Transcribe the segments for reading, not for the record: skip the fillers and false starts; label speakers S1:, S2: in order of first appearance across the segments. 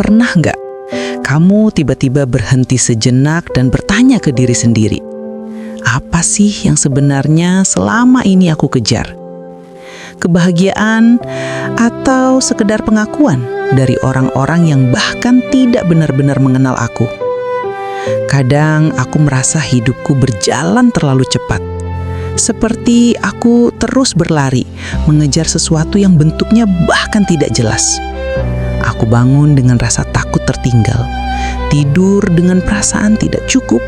S1: Pernah nggak kamu tiba-tiba berhenti sejenak dan bertanya ke diri sendiri, apa sih yang sebenarnya selama ini aku kejar? Kebahagiaan atau sekedar pengakuan dari orang-orang yang bahkan tidak benar-benar mengenal aku? Kadang aku merasa hidupku berjalan terlalu cepat. Seperti aku terus berlari, mengejar sesuatu yang bentuknya bahkan tidak jelas. Aku bangun dengan rasa takut tertinggal, tidur dengan perasaan tidak cukup,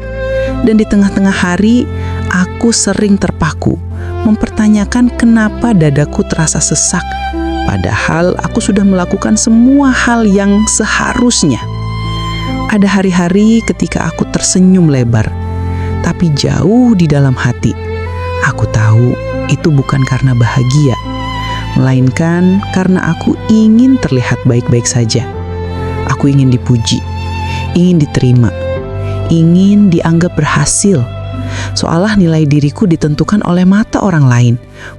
S1: dan di tengah-tengah hari, aku sering terpaku, mempertanyakan kenapa dadaku terasa sesak, padahal aku sudah melakukan semua hal yang seharusnya. Ada hari-hari ketika aku tersenyum lebar, tapi jauh di dalam hati, aku tahu itu bukan karena bahagia, melainkan karena aku ingin terlihat baik-baik saja. Aku ingin dipuji, ingin diterima, ingin dianggap berhasil. Seolah nilai diriku ditentukan oleh mata orang lain,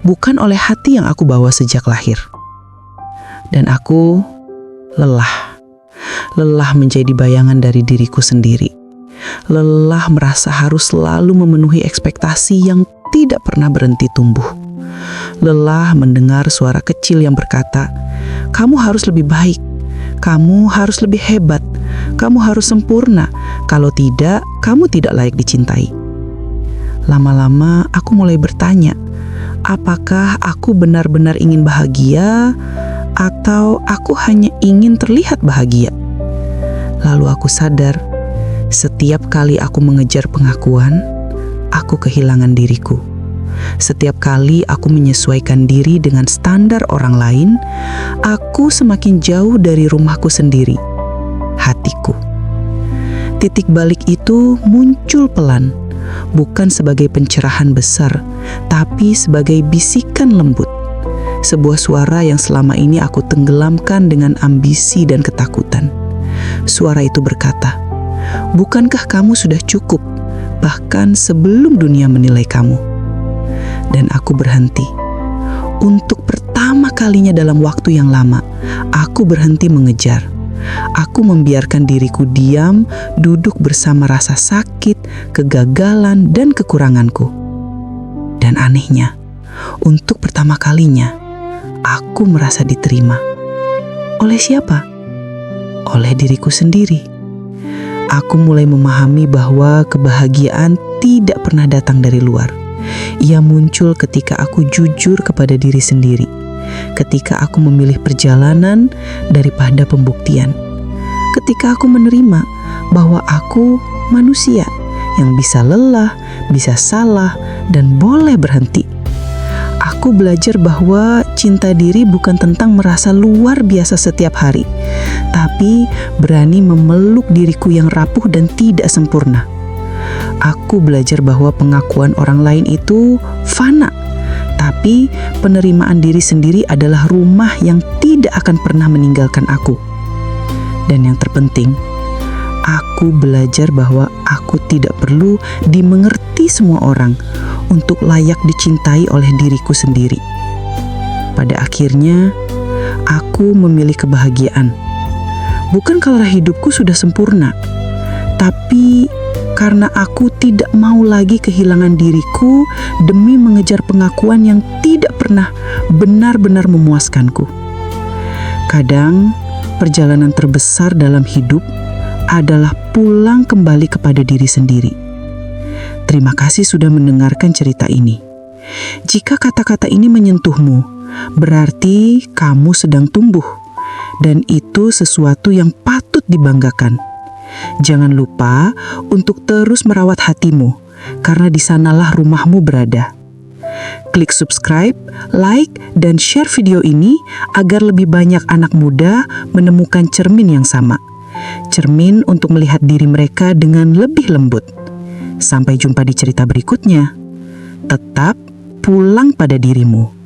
S1: bukan oleh hati yang aku bawa sejak lahir. Dan aku lelah menjadi bayangan dari diriku sendiri. Lelah merasa harus selalu memenuhi ekspektasi yang tidak pernah berhenti tumbuh. Lelah mendengar suara kecil yang berkata, kamu harus lebih baik, kamu harus lebih hebat, kamu harus sempurna, kalau tidak, kamu tidak layak dicintai. Lama-lama aku mulai bertanya, apakah aku benar-benar ingin bahagia atau aku hanya ingin terlihat bahagia? Lalu aku sadar, setiap kali aku mengejar pengakuan, aku kehilangan diriku. Setiap kali aku menyesuaikan diri dengan standar orang lain, aku semakin jauh dari rumahku sendiri, hatiku. Titik balik itu muncul pelan, bukan sebagai pencerahan besar, tapi sebagai bisikan lembut. Sebuah suara yang selama ini aku tenggelamkan dengan ambisi dan ketakutan. Suara itu berkata, bukankah kamu sudah cukup, bahkan sebelum dunia menilai kamu? Dan aku berhenti. Untuk pertama kalinya dalam waktu yang lama, aku berhenti mengejar. Aku membiarkan diriku diam, duduk bersama rasa sakit, kegagalan, dan kekuranganku. Dan anehnya, untuk pertama kalinya, aku merasa diterima. Oleh siapa? Oleh diriku sendiri. Aku mulai memahami bahwa kebahagiaan tidak pernah datang dari luar. Ia muncul ketika aku jujur kepada diri sendiri, ketika aku memilih perjalanan daripada pembuktian, ketika aku menerima bahwa aku manusia yang bisa lelah, bisa salah, dan boleh berhenti. Aku belajar bahwa cinta diri bukan tentang merasa luar biasa setiap hari, tapi berani memeluk diriku yang rapuh dan tidak sempurna. Aku belajar bahwa pengakuan orang lain itu fana, tapi penerimaan diri sendiri adalah rumah yang tidak akan pernah meninggalkan aku. Dan yang terpenting, aku belajar bahwa aku tidak perlu dimengerti semua orang untuk layak dicintai oleh diriku sendiri. Pada akhirnya, aku memilih kebahagiaan. Bukan karena hidupku sudah sempurna, tapi karena aku tidak mau lagi kehilangan diriku demi mengejar pengakuan yang tidak pernah benar-benar memuaskanku. Kadang, perjalanan terbesar dalam hidup adalah pulang kembali kepada diri sendiri. Terima kasih sudah mendengarkan cerita ini. Jika kata-kata ini menyentuhmu, berarti kamu sedang tumbuh, dan itu sesuatu yang patut dibanggakan. Jangan lupa untuk terus merawat hatimu, karena di sanalah rumahmu berada. Klik subscribe, like, dan share video ini agar lebih banyak anak muda menemukan cermin yang sama. Cermin untuk melihat diri mereka dengan lebih lembut. Sampai jumpa di cerita berikutnya. Tetap pulang pada dirimu.